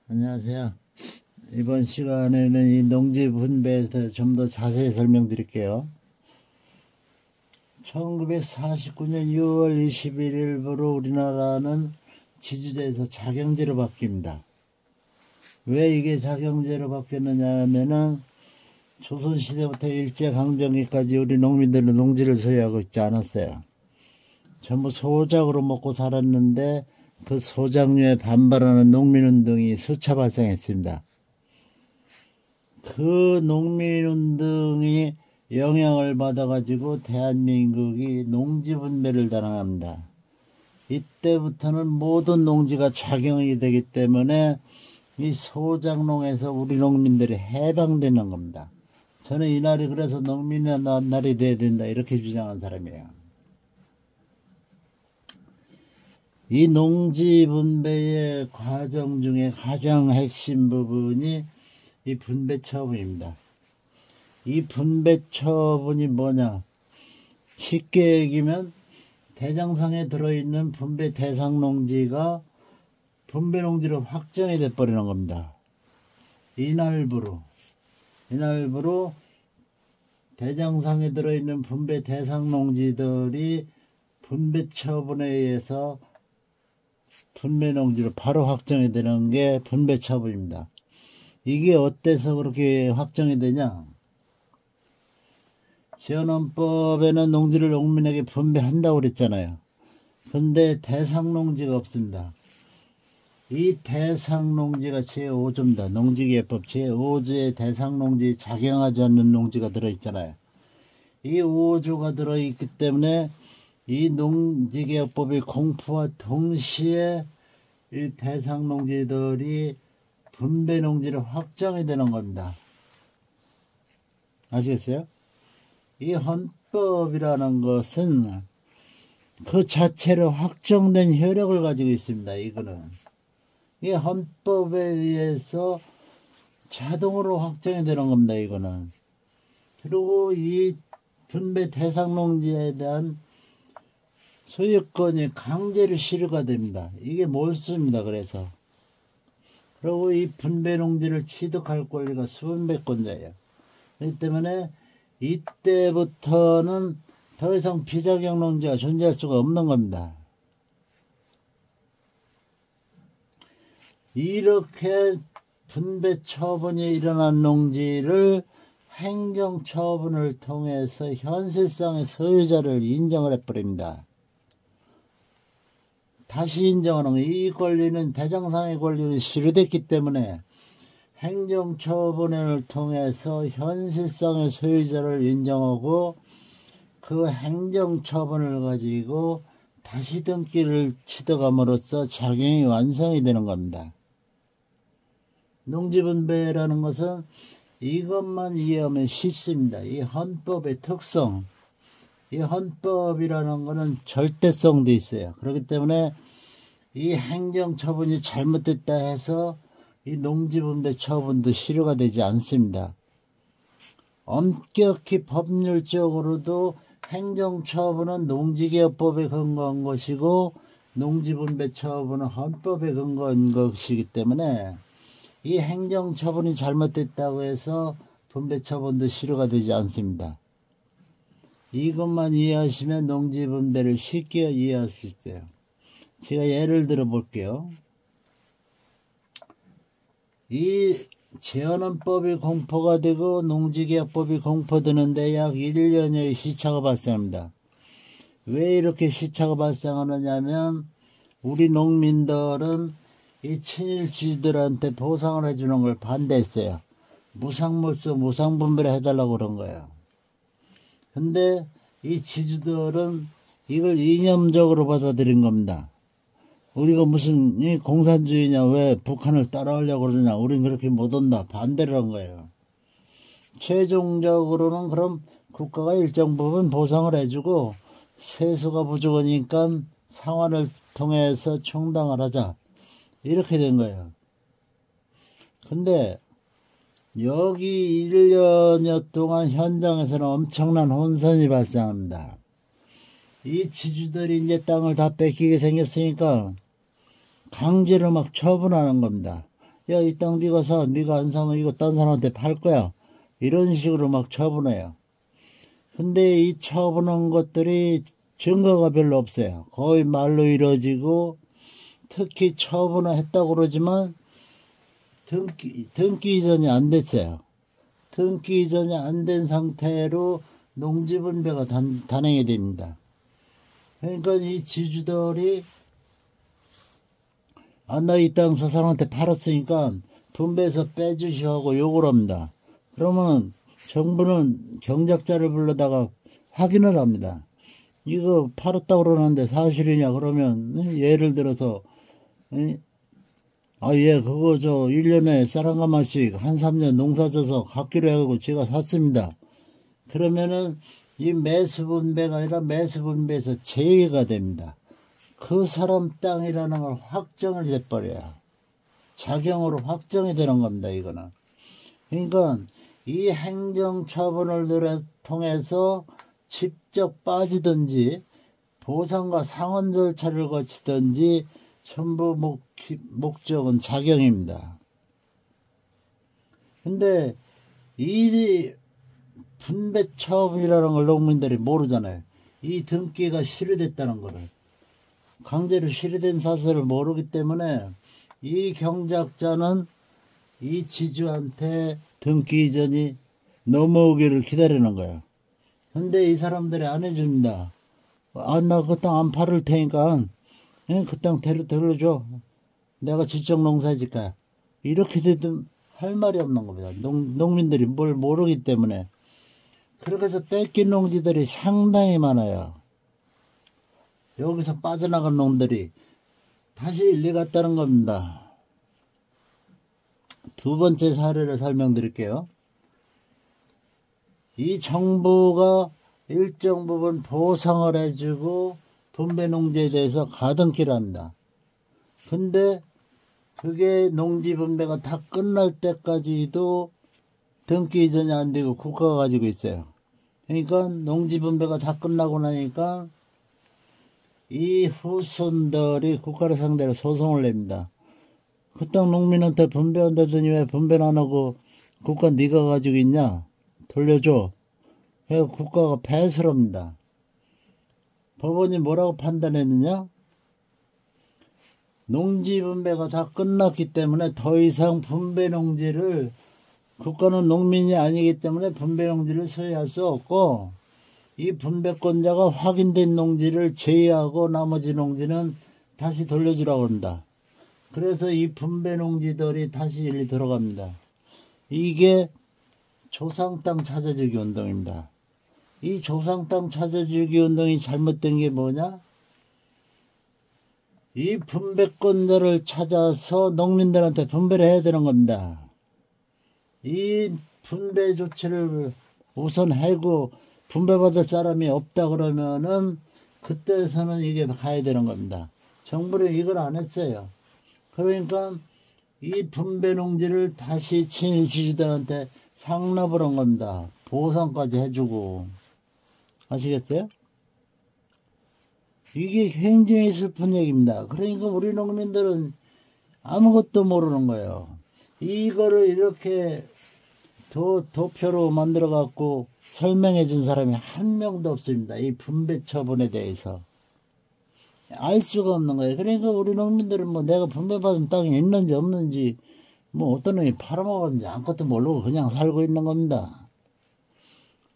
안녕하세요. 이번 시간에는 이 농지 분배에 대해서 좀 더 자세히 설명드릴게요. 1949년 6월 21일부로 우리나라는 지주제에서 자경제로 바뀝니다. 왜 이게 자경제로 바뀌었느냐 하면은 조선시대부터 일제강점기까지 우리 농민들은 농지를 소유하고 있지 않았어요. 전부 소작으로 먹고 살았는데 그 소작류에 반발하는 농민운동이 수차 발생했습니다. 그 농민운동이 영향을 받아가지고 대한민국이 농지분배를 단행합니다. 이때부터는 모든 농지가 자경이 되기 때문에 이 소작농에서 우리 농민들이 해방되는 겁니다. 저는 이날이 그래서 농민의 날이 돼야 된다 이렇게 주장한 사람이에요. 이 농지 분배의 과정 중에 가장 핵심 부분이 이 분배 처분입니다. 이 분배 처분이 뭐냐? 쉽게 얘기하면 대장상에 들어있는 분배 대상 농지가 분배 농지로 확정이 돼버리는 겁니다. 이날부로 대장상에 들어있는 분배 대상 농지들이 분배 처분에 의해서 분배 농지로 바로 확정이 되는 게 분배 처분입니다. 이게 어때서 그렇게 확정이 되냐? 지원헌법에는 농지를 농민에게 분배한다고 그랬잖아요. 근데 대상 농지가 없습니다. 이 대상 농지가 제5조입니다. 농지계획법 제5조에 대상 농지 작용하지 않는 농지가 들어있잖아요. 이 5조가 들어있기 때문에 이 농지개혁법의 공포와 동시에 이 대상 농지들이 분배 농지로 확정이 되는 겁니다. 아시겠어요? 이 헌법이라는 것은 그 자체로 확정된 효력을 가지고 있습니다. 이거는 이 헌법에 의해서 자동으로 확정이 되는 겁니다. 이거는. 그리고 이 분배 대상 농지에 대한 소유권이 강제로 실효가 됩니다. 이게 몰수입니다. 그리고 이 분배 농지를 취득할 권리가 수분배권자예요. 그렇기 때문에 이때부터는 더 이상 비자격 농지가 존재할 수가 없는 겁니다. 이렇게 분배 처분이 일어난 농지를 행정처분을 통해서 현실상의 소유자를 인정을 해버립니다. 다시 인정하는 거예요. 이 권리는 대장상의 권리는 실효됐기 때문에 행정처분을 통해서 현실상의 소유자를 인정하고 그 행정처분을 가지고 다시 등기를 취득함으로써 작용이 완성이 되는 겁니다. 농지분배라는 것은 이것만 이해하면 쉽습니다. 이 헌법의 특성, 이 헌법이라는 것은 절대성도 있어요. 그렇기 때문에 이 행정처분이 잘못됐다 해서 이 농지분배 처분도 실효가 되지 않습니다. 엄격히 법률적으로도 행정처분은 농지개혁법에 근거한 것이고 농지분배 처분은 헌법에 근거한 것이기 때문에 이 행정처분이 잘못됐다고 해서 분배처분도 실효가 되지 않습니다. 이것만 이해하시면 농지분배를 쉽게 이해할 수 있어요. 제가 예를 들어 볼게요. 이 제헌헌법이 공포가 되고 농지개혁법이 공포되는데 약 1년여의 시차가 발생합니다. 왜 이렇게 시차가 발생하느냐 하면 우리 농민들은 이 친일 지주들한테 보상을 해주는 걸 반대했어요. 무상몰수 무상분배를 해달라고 그런 거예요. 근데 이 지주들은 이걸 이념적으로 받아들인 겁니다. 우리가 무슨 공산주의냐, 왜 북한을 따라하려고 그러냐, 우린 그렇게 못한다, 반대를 한 거예요. 최종적으로는 그럼 국가가 일정 부분 보상을 해주고 세수가 부족하니까 상환을 통해서 충당을 하자, 이렇게 된 거예요. 근데 여기 1년여 동안 현장에서는 엄청난 혼선이 발생합니다. 이 지주들이 이제 땅을 다 뺏기게 생겼으니까 강제로 막 처분하는 겁니다. 야, 이 땅 네가 사. 네가 안 사면 이거 딴 사람한테 팔 거야. 이런 식으로 막 처분해요. 근데 이 처분한 것들이 증거가 별로 없어요. 거의 말로 이루어지고, 특히 처분을 했다고 그러지만 등기 이전이 안 됐어요. 등기 이전이 안 된 상태로 농지분배가 단행이 됩니다. 그러니까 이 지주들이 나 이 땅 저 사람한테 팔았으니까 분배해서 빼주시오 하고 욕을 합니다. 그러면 정부는 경작자를 불러다가 확인을 합니다. 이거 팔았다고 그러는데 사실이냐 그러면 예를 들어서 예, 그거 1년에 쌀 한 가마씩 한 3년 농사져서 갚기로 해가지고 제가 샀습니다. 그러면은 이 매수분배가 아니라 매수분배에서 제외가 됩니다. 그 사람 땅이라는 걸 확정을 해버려요. 자경으로 확정이 되는 겁니다, 이거는. 그러니까 이 행정처분을 통해서 직접 빠지든지 보상과 상환 절차를 거치든지 전부 목적은 자경입니다. 근데 이 분배처분이라는 걸 농민들이 모르잖아요. 이 등기가 실효됐다는 거를. 강제로 실효된 사실을 모르기 때문에 이 경작자는 이 지주한테 등기 이전이 넘어오기를 기다리는 거예요. 근데 이 사람들이 안 해줍니다. 나 그 땅 안 팔을 테니까 그 땅 들어줘. 내가 직접 농사 짓까. 이렇게 되든 할 말이 없는 겁니다. 농민들이 뭘 모르기 때문에. 그렇게 해서 뺏긴 농지들이 상당히 많아요. 여기서 빠져나간 놈들이 다시 일리 갔다는 겁니다. 두 번째 사례를 설명드릴게요. 이 정부가 일정 부분 보상을 해주고 분배농지에 대해서 가등기를 합니다. 근데 그게 농지 분배가 다 끝날 때까지도 등기 이전이 안 되고 국가가 가지고 있어요. 그러니까 농지 분배가 다 끝나고 나니까 이 후손들이 국가를 상대로 소송을 냅니다. 그 땅 농민한테 분배한다더니 왜 분배를 안 하고 국가 네가 가지고 있냐? 돌려줘. 그래서 국가가 패소를 합니다. 법원이 뭐라고 판단했느냐? 농지 분배가 다 끝났기 때문에 더 이상 분배 농지를 국가는 농민이 아니기 때문에 분배 농지를 소유할 수 없고 이 분배권자가 확인된 농지를 제외하고 나머지 농지는 다시 돌려주라고 합니다. 그래서 이 분배 농지들이 다시 일리 들어갑니다. 이게 조상 땅 찾아주기 운동입니다. 이 조상 땅 찾아주기 운동이 잘못된 게 뭐냐? 이 분배권자를 찾아서 농민들한테 분배를 해야 되는 겁니다. 이 분배 조치를 우선 하고 분배받을 사람이 없다 그러면은 그때서는 이게 가야 되는 겁니다. 정부는 이걸 안 했어요. 그러니까 이 분배 농지를 다시 친일 지주들한테 상납을 한 겁니다. 보상까지 해주고. 아시겠어요? 이게 굉장히 슬픈 얘기입니다. 그러니까 우리 농민들은 아무것도 모르는 거예요. 이거를 이렇게 도표로 만들어 갖고 설명해 준 사람이 한 명도 없습니다. 이 분배 처분에 대해서 알 수가 없는 거예요. 그러니까 우리 농민들은 뭐 내가 분배받은 땅이 있는지 없는지 뭐 어떤 놈이 팔아먹었는지 아무것도 모르고 그냥 살고 있는 겁니다.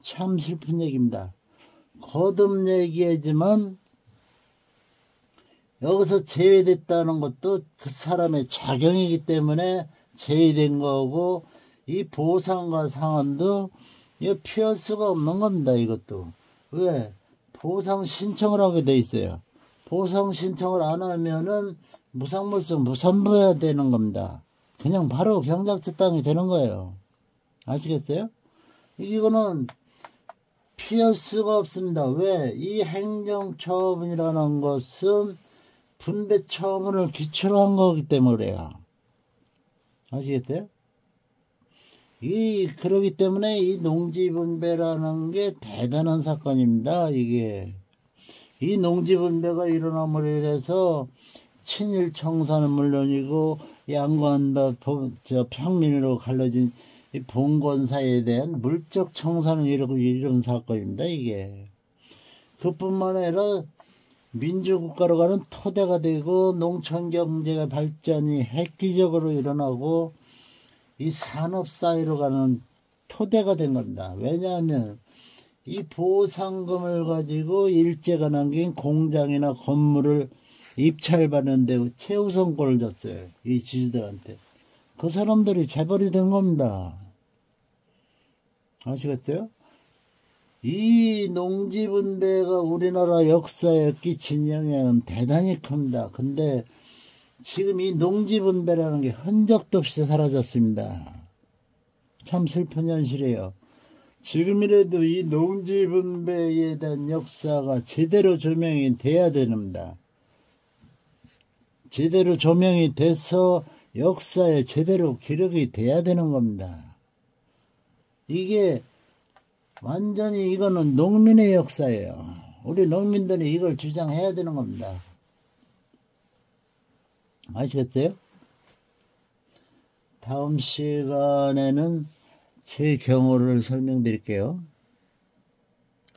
참 슬픈 얘기입니다. 거듭 얘기하지만 여기서 제외됐다는 것도 그 사람의 자경이기 때문에 제외된 거고 이 보상과 상환도 이거 피할 수가 없는 겁니다. 이것도. 왜? 보상 신청을 하게 돼 있어요. 보상 신청을 안 하면은 무상물성 무산부해야 되는 겁니다. 그냥 바로 경작자 땅이 되는 거예요. 아시겠어요? 이거는 피할 수가 없습니다. 왜? 이 행정처분이라는 것은 분배처분을 기초로 한 거기 때문에요. 아시겠어요? 그러기 때문에 이 농지분배라는 게 대단한 사건입니다. 이게. 이 농지분배가 일어남으로 인해서 친일 청산은 물론이고 양관과 평민으로 갈라진 이 봉건사에 대한 물적 청산을 이룬 사건입니다. 이게 그뿐만 아니라 민주국가로 가는 토대가 되고 농촌경제가 발전이 획기적으로 일어나고 이 산업사회로 가는 토대가 된 겁니다. 왜냐하면 이 보상금을 가지고 일제가 남긴 공장이나 건물을 입찰받는데 최우선권을 줬어요. 이 지주들한테. 그 사람들이 재벌이 된 겁니다. 아시겠어요? 이 농지분배가 우리나라 역사에 끼친 영향은 대단히 큽니다. 근데 지금 이 농지분배라는 게 흔적도 없이 사라졌습니다. 참 슬픈 현실이에요. 지금이라도 이 농지분배에 대한 역사가 제대로 조명이 돼야 됩니다. 제대로 조명이 돼서 역사에 제대로 기록이 돼야 되는 겁니다. 이게 완전히 이거는 농민의 역사예요. 우리 농민들이 이걸 주장해야 되는 겁니다. 아시겠어요? 다음 시간에는 제 경우를 설명드릴게요.